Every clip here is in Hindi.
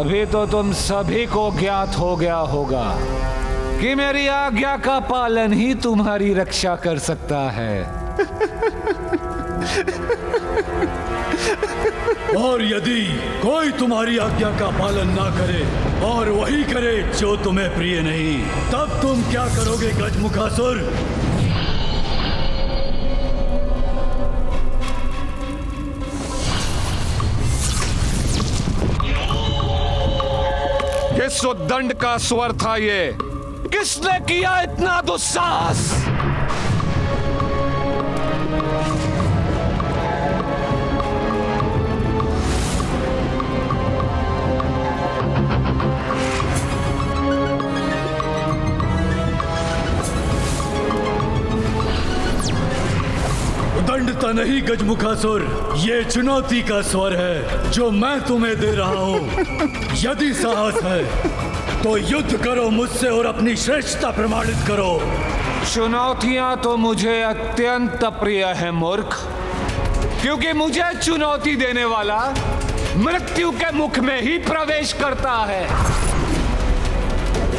अभी तो तुम सभी को ज्ञात हो गया होगा कि मेरी आज्ञा का पालन ही तुम्हारी रक्षा कर सकता है। और यदि कोई तुम्हारी आज्ञा का पालन ना करे और वही करे जो तुम्हें प्रिय नहीं, तब तुम क्या करोगे गजमुखासुर? किस उद्दंड का स्वर था ये? किसने किया इतना दुस्साहस? उद्दंडता नहीं गजमुखासुर, ये चुनौती का स्वर है जो मैं तुम्हें दे रहा हूँ। यदि साहस है तो युद्ध करो मुझसे और अपनी श्रेष्ठता प्रमाणित करो। चुनौतियां तो मुझे अत्यंत प्रिय है मूर्ख, क्योंकि मुझे चुनौती देने वाला मृत्यु के मुख में ही प्रवेश करता है,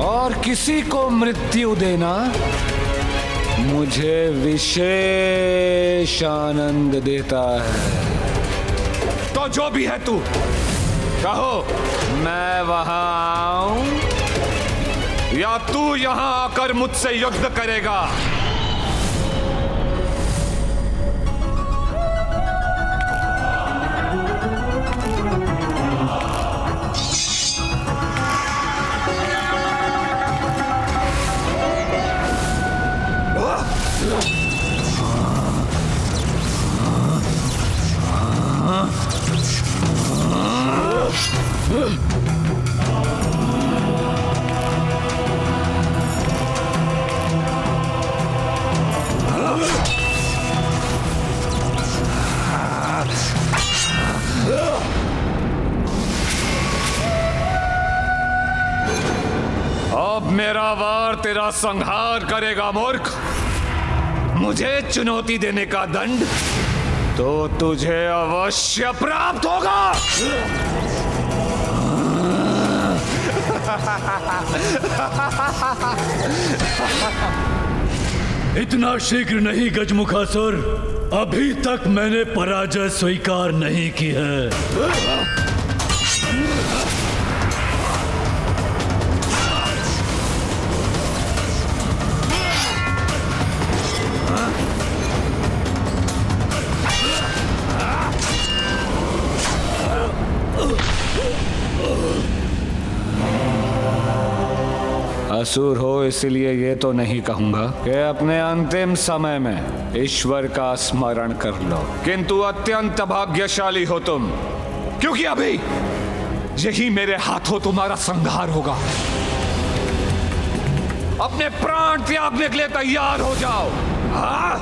और किसी को मृत्यु देना मुझे विशेष आनंद देता है। तो जो भी है तू, कहो मैं वहां आऊं या तू यहां आकर मुझसे युद्ध करेगा? अब मेरा वार तेरा संहार करेगा मूर्ख। मुझे चुनौती देने का दंड तो तुझे अवश्य प्राप्त होगा। इतना शीघ्र नहीं गजमुखासुर, अभी तक मैंने पराजय स्वीकार नहीं की है। असुर हो इसलिए ये तो नहीं कहूंगा कि अपने अंतिम समय में ईश्वर का स्मरण कर लो, किंतु अत्यंत भाग्यशाली हो तुम, क्योंकि अभी यही मेरे हाथों तुम्हारा संहार होगा। अपने प्राण त्यागने के लिए तैयार हो जाओ। हाँ?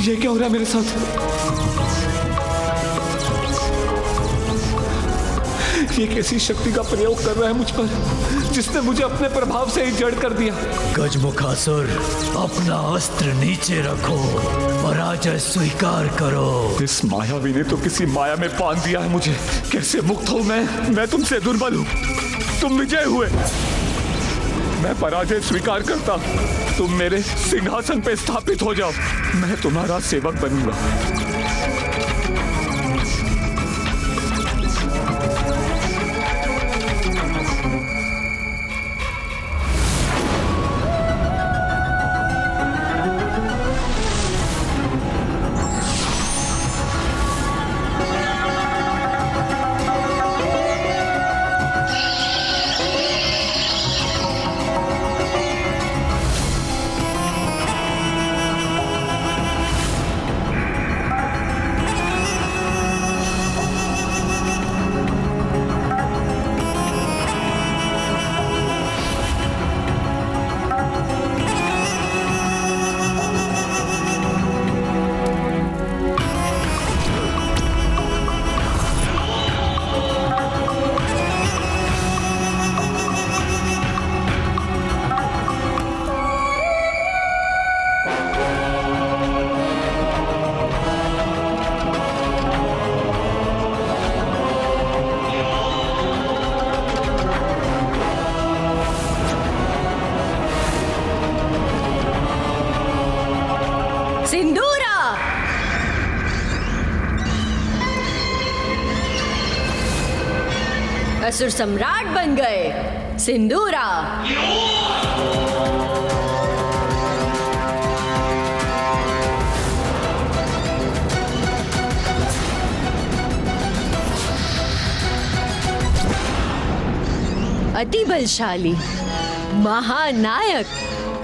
ये क्या हो रहा है मेरे साथ? ये कैसी शक्ति का प्रयोग कर रहा है मुझ पर, जिसने मुझे अपने प्रभाव से ही जड़ कर दिया? गजमुखासुर, अपना अस्त्र नीचे रखो, पराजय स्वीकार करो। इस मायावी ने तो किसी माया में बांध दिया है मुझे। कैसे मुक्त हूं मैं तुमसे दुर्बल हूं, तुम विजय हुए। मैं पराजय स्वीकार करता, तुम मेरे सिंहासन पे स्थापित हो जाओ, मैं तुम्हारा सेवक बनूंगा। असुर सम्राट बन गए सिंदूरा। अति बलशाली महानायक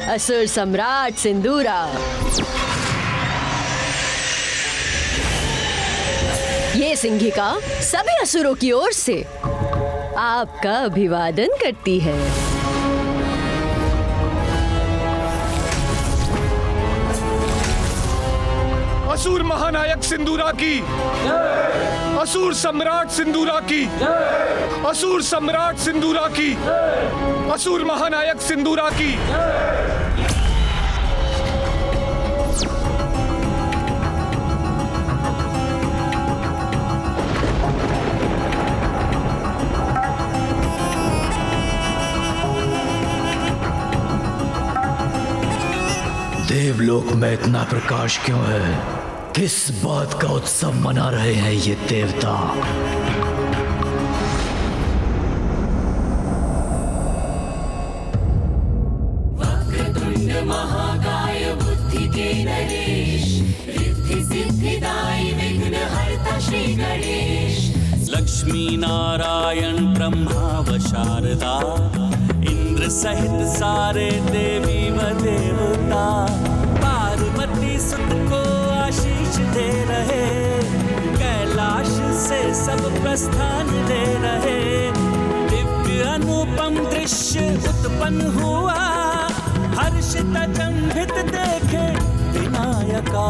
असुर सम्राट सिंदूरा। ये सिंहिका सभी असुरों की ओर से आपका अभिवादन करती है। असुर महानायक सिंदूरा की, असुर सम्राट सिंदूरा की, असुर सम्राट सिंदूरा की, असुर महानायक सिंदूरा की। देवलोक में इतना प्रकाश क्यों है? किस बात का उत्सव मना रहे हैं ये देवता? वक्रतुंड महाकाय बुद्धि के नरेश, रिद्धि सिद्धिदायी विघ्नहर्ता श्री गणेश। लक्ष्मी नारायण ब्रह्मा व शारदा, इंद्र सहित सारे देवी व देवता, पार्वती सुत को आशीष दे रहे, कैलाश से सब प्रस्थान ले रहे। दिव्य अनुपम दृश्य उत्पन्न हुआ, हर्षित अचंभित देखे विनायका।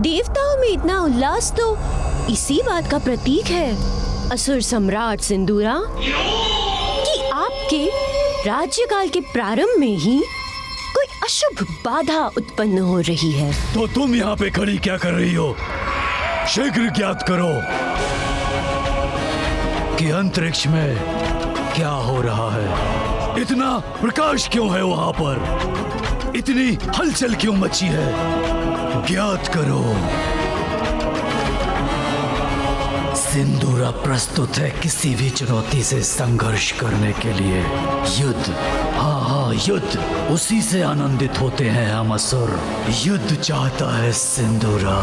देवताओं में इतना उल्लास तो इसी बात का प्रतीक है असुर सम्राट सिंदूरा, कि आपके राज्यकाल के प्रारंभ में ही कोई अशुभ बाधा उत्पन्न हो रही है। तो तुम यहाँ पे खड़ी क्या कर रही हो? शीघ्र ज्ञात करो कि अंतरिक्ष में क्या हो रहा है। इतना प्रकाश क्यों है वहां पर? इतनी हलचल क्यों मची है? ज्ञात करो। सिंदूरा प्रस्तुत है किसी भी चुनौती से संघर्ष करने के लिए। युद्ध, हाँ युद्ध, उसी से आनंदित होते हैं हम असुर। युद्ध चाहता है सिंदूरा।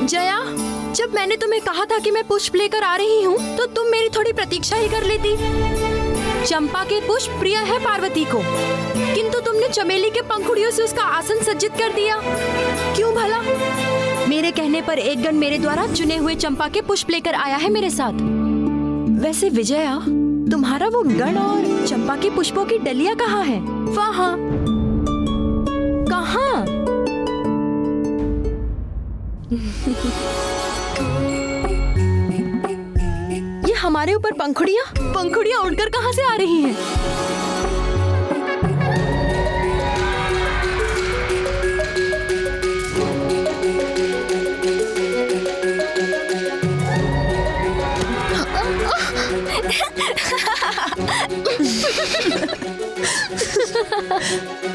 जया, जब मैंने तुम्हें कहा था कि मैं पुष्प लेकर आ रही हूँ, तो तुम मेरी थोड़ी प्रतीक्षा ही कर लेती। चंपा के पुष्प प्रिय है पार्वती को, किंतु तुमने चमेली के पंखुड़ियों से उसका आसन सज्जित कर दिया। क्यों भला? मेरे कहने पर एक गण मेरे द्वारा चुने हुए चंपा के पुष्प लेकर आया है मेरे साथ। वैसे विजया, तुम्हारा वो गण और चंपा के पुष्पों की डलिया कहाँ है? वहाँ। कहाँ? ये हमारे ऊपर पंखुड़ियाँ उड़कर कहाँ से आ रही हैं?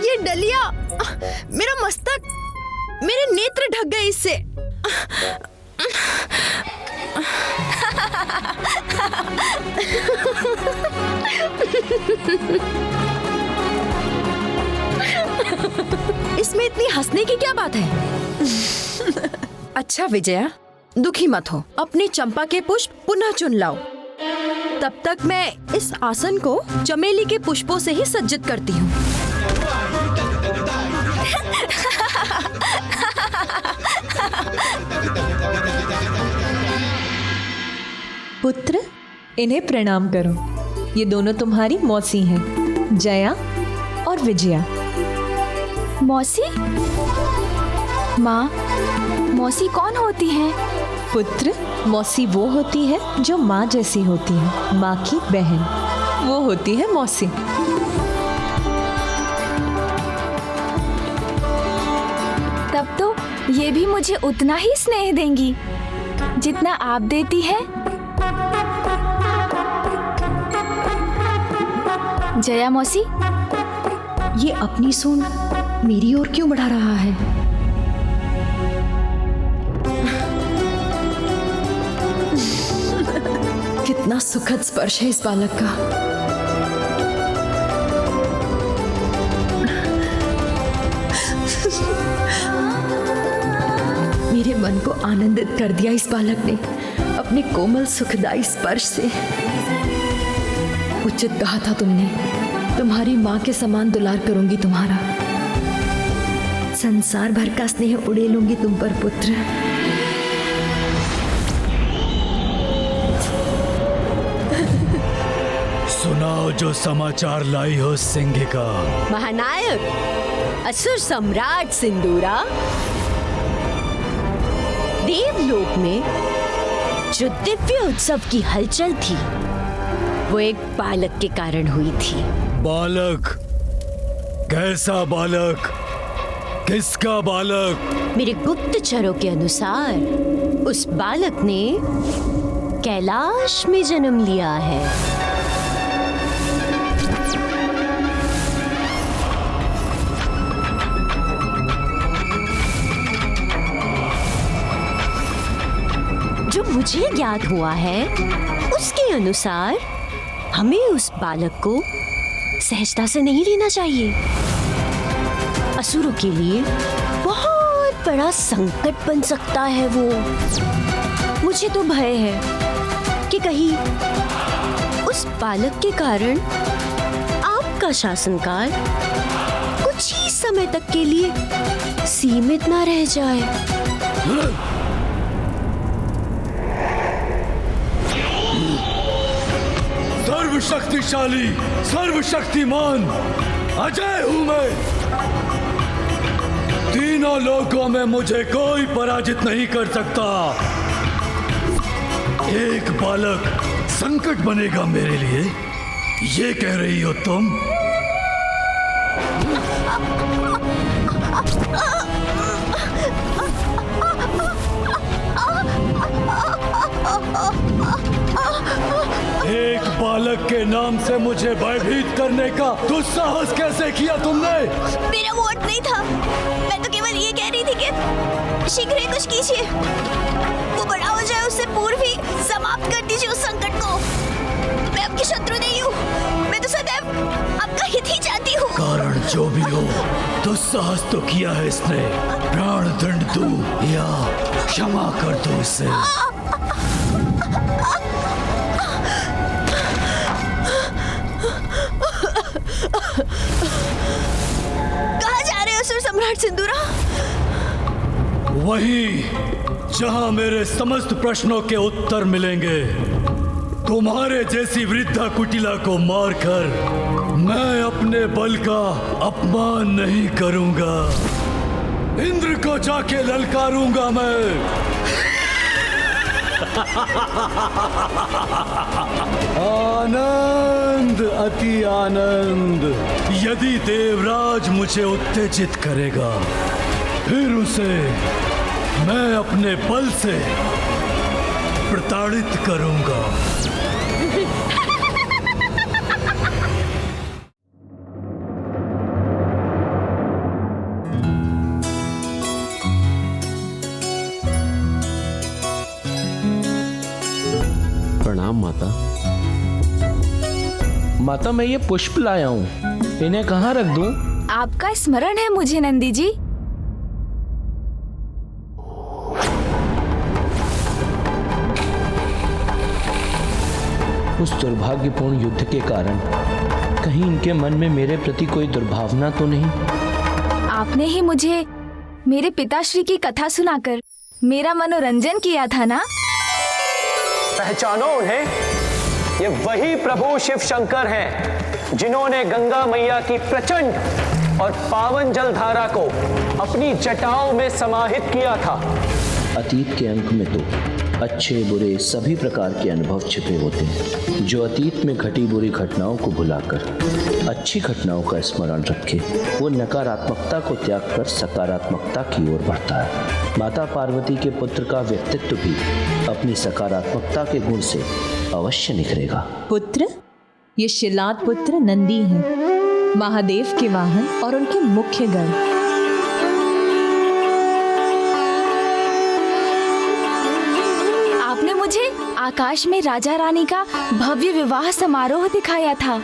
ये डलिया, मेरा मस्तक, मेरे नेत्र ढक गए इससे। इसमें इतनी हंसने की क्या बात है? अच्छा विजया, दुखी मत हो, अपनी चंपा के पुष्प पुनः चुन लाओ। तब तक मैं इस आसन को चमेली के पुष्पों से ही सज्जित करती हूँ। पुत्र, इन्हें प्रणाम करो। ये दोनों तुम्हारी मौसी हैं, जया और विजया। मौसी? माँ, मौसी कौन होती है? पुत्र, मौसी वो होती है जो माँ जैसी होती है, माँ की बहन। वो होती है मौसी। तब तो ये भी मुझे उतना ही स्नेह देंगी जितना आप देती हैं। जया मौसी, ये अपनी सूंड मेरी ओर क्यों बढ़ा रहा है? कितना सुखद स्पर्श है इस बालक का। मेरे मन को आनंदित कर दिया इस बालक ने अपने कोमल सुखदायी स्पर्श से। उचित कहा था तुमने, तुम्हारी माँ के समान दुलार करूंगी तुम्हारा। संसार भर का स्नेह उड़ेलूंगी तुम पर पुत्र। सुनाओ जो समाचार लाई हो सिंहिका। महानायक, असुर सम्राट सिंदूरा, देवलोक में जो दिव्य उत्सव की हलचल थी वो एक बालक के कारण हुई थी। बालक? कैसा बालक? किसका बालक? मेरे गुप्तचरों के अनुसार उस बालक ने कैलाश में जन्म लिया है। जो मुझे ज्ञात हुआ है उसके अनुसार हमें उस बालक को सहजता से नहीं लेना चाहिए। असुरों के लिए बहुत बड़ा संकट बन सकता है वो। मुझे तो भय है कि कहीं उस बालक के कारण आपका शासनकाल कुछ ही समय तक के लिए सीमित ना रह जाए। सर्वशक्तिशाली, सर्वशक्तिमान अजय हूं मैं। तीनों लोकों में मुझे कोई पराजित नहीं कर सकता। एक बालक संकट बनेगा मेरे लिए, ये कह रही हो तुम? एक बालक के नाम से मुझे भयभीत करने का दुस्साहस कैसे किया तुमने? मेरा वोट नहीं था, मैं तो केवल ये कह रही थी कि शीघ्र ही कुछ कीजिए। वो बड़ा हो जाए उससे पूर्व ही समाप्त कर दीजिए उस संकट को। मैं आपकी शत्रु नहीं हूँ, मैं तो सदैव आपका हित ही चाहती हूँ। कारण जो भी हो, दुस्साहस तो किया है इसने। प्राण दंड दो या क्षमा कर दो इसे। कहाँ जा रहे हो असुर सम्राट सिंदूरा? वही जहां मेरे समस्त प्रश्नों के उत्तर मिलेंगे। तुम्हारे जैसी वृद्धा कुटिला को मारकर मैं अपने बल का अपमान नहीं करूंगा। इंद्र को जाके ललकारूंगा मैं। आनंद, अति आनंद। यदि देवराज मुझे उत्तेजित करेगा फिर उसे मैं अपने बल से प्रताड़ित करूंगा। प्रणाम माता। माता, मैं ये पुष्प लाया हूँ, इन्हें कहाँ रख दूं? आपका स्मरण है मुझे नंदी जी। उस दुर्भाग्यपूर्ण युद्ध के कारण कहीं इनके मन में मेरे प्रति कोई दुर्भावना तो नहीं? आपने ही मुझे मेरे पिताश्री की कथा सुनाकर मेरा मनोरंजन किया था ना? पहचानो उन्हें, ये वही प्रभु शिव शंकर हैं जिन्होंने गंगा मैया की प्रचंड और पावन जलधारा को अपनी जटाओं में समाहित किया था। अतीत के अंक में तो अच्छे बुरे सभी प्रकार के अनुभव छिपे होते हैं, जो अतीत में घटी बुरी घटनाओं को भुलाकर अच्छी घटनाओं का स्मरण रखे वो नकारात्मकता को त्याग कर सकारात्मकता की ओर बढ़ता है। माता पार्वती के पुत्र का व्यक्तित्व भी अपनी सकारात्मकता के गुण से अवश्य निखरेगा। पुत्र, ये शिलाद पुत्र नंदी हैं, महादेव के वाहन और उनके मुख्य गण। आपने मुझे आकाश में राजा रानी का भव्य विवाह समारोह दिखाया था,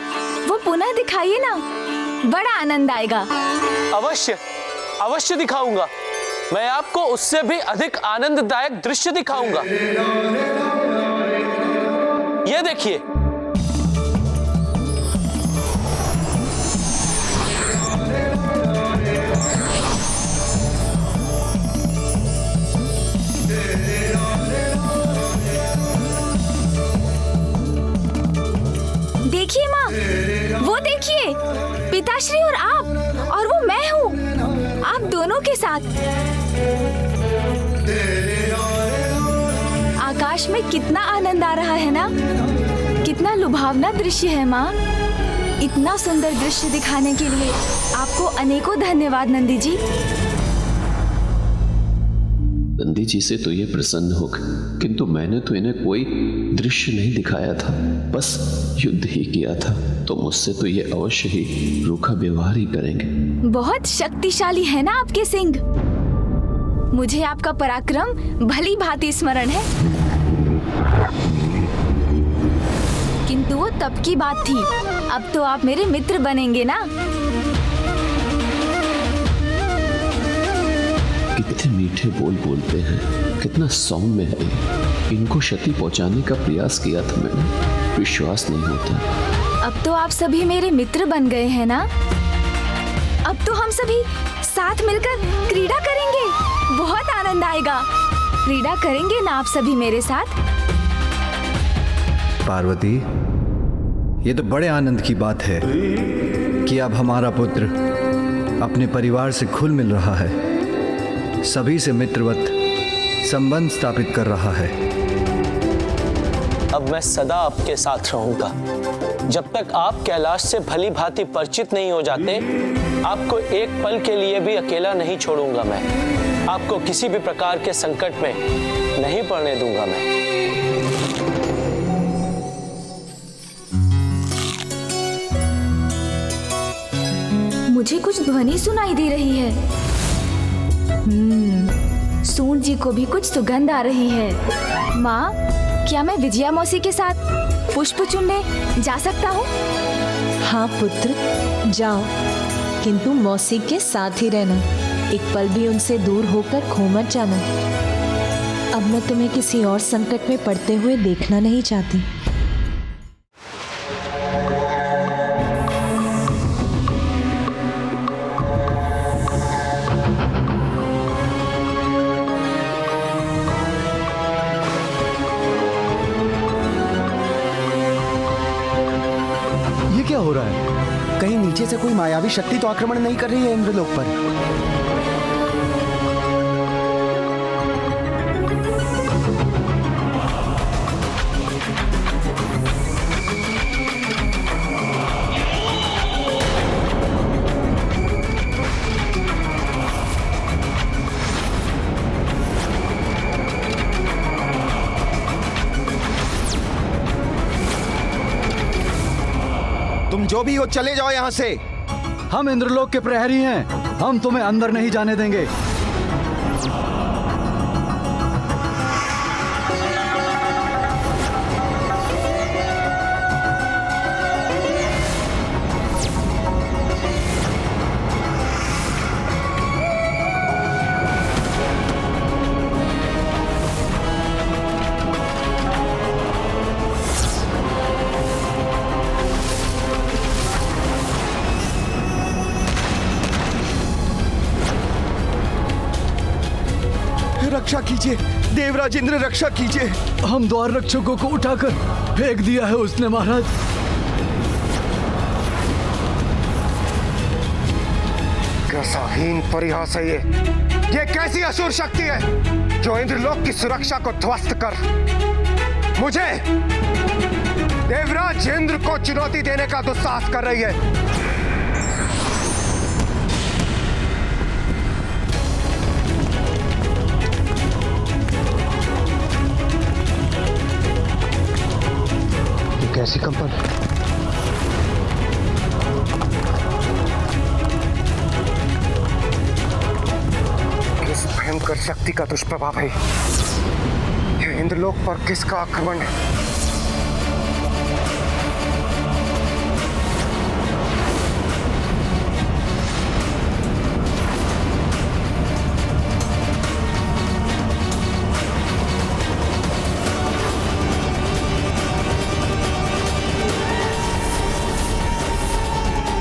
वो पुनः दिखाइए ना, बड़ा आनंद आएगा। अवश्य अवश्य दिखाऊंगा। मैं आपको उससे भी अधिक आनंददायक दृश्य दिखाऊंगा। ये देखिए, देखिए माँ, वो देखिए, पिताश्री और आप, और वो मैं हूँ, आप दोनों के साथ। आकाश में कितना आनंद आ रहा है ना, कितना लुभावना दृश्य है माँ। इतना सुंदर दृश्य दिखाने के लिए आपको अनेकों धन्यवाद नंदी जी। नंदी जी से तो ये प्रसन्न हो गए, किंतु मैंने तो इन्हें कोई दृश्य नहीं दिखाया था, बस युद्ध ही किया था, तो मुझसे तो ये अवश्य ही रूखा व्यवहार ही करेंगे। बहुत शक्तिशाली है ना आपके सिंह। मुझे आपका पराक्रम भली भांति स्मरण है, किंतु वो तब की बात थी, अब तो आप मेरे मित्र बनेंगे ना। कितने मीठे बोल बोलते हैं, कितना सौम्य है। इनको क्षति पहुंचाने का प्रयास किया था मैंने, विश्वास नहीं होता। अब तो आप सभी मेरे मित्र बन गए हैं ना। अब तो हम सभी साथ मिलकर क्रीड़ा करेंगे, बहुत आनंद आएगा। क्रीड़ा करेंगे ना आप सभी मेरे साथ। पार्वती, ये तो बड़े आनंद की बात है कि अब हमारा पुत्र अपने परिवार से घुल मिल रहा है, सभी से मित्रवत संबंध स्थापित कर रहा है। अब मैं सदा आपके साथ रहूंगा। जब तक आप कैलाश से भली भांति परिचित नहीं हो जाते, आपको एक पल के लिए भी अकेला नहीं छोड़ूंगा मैं। आपको किसी भी प्रकार के संकट में नहीं पड़ने दूंगा मैं। मुझे कुछ ध्वनि सुनाई दे रही है। सूंड जी को भी कुछ सुगंध आ रही है। माँ, क्या मैं विजया मौसी के साथ पुष्प चुनने जा सकता हूँ? हाँ पुत्र, जाओ, किंतु मौसी के साथ ही रहना, एक पल भी उनसे दूर होकर खो मत जाना। अब मैं तुम्हें किसी और संकट में पड़ते हुए देखना नहीं चाहती। क्या हो रहा है? कहीं नीचे से कोई मायावी शक्ति तो आक्रमण नहीं कर रही है इंद्रलोक पर? तुम जो भी हो, चले जाओ यहां से। हम इंद्रलोक के प्रहरी हैं, हम तुम्हें अंदर नहीं जाने देंगे। रक्षा कीजिए देवराज इंद्र, रक्षा कीजिए। हम द्वार रक्षकों को उठाकर फेंक दिया है उसने महाराज। कैसा हीन परिहास है ये कैसी असुर शक्ति है? जो इंद्रलोक की सुरक्षा को ध्वस्त कर मुझे देवराज इंद्र को चुनौती देने का दुस्साहस कर रही है। ये कैसी कंपन? किस भयंकर शक्ति का दुष्प्रभाव है? ये इंद्रलोक पर किसका आक्रमण है?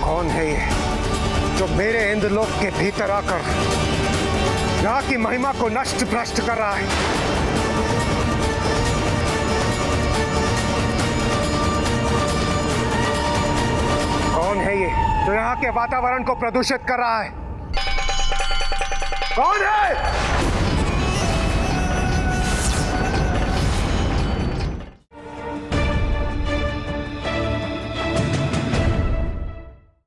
कौन है ये जो मेरे इंद्रलोक के भीतर आकर यहाँ की महिमा को नष्ट भ्रष्ट कर रहा है? कौन है ये जो यहाँ के वातावरण को प्रदूषित कर रहा है? कौन है?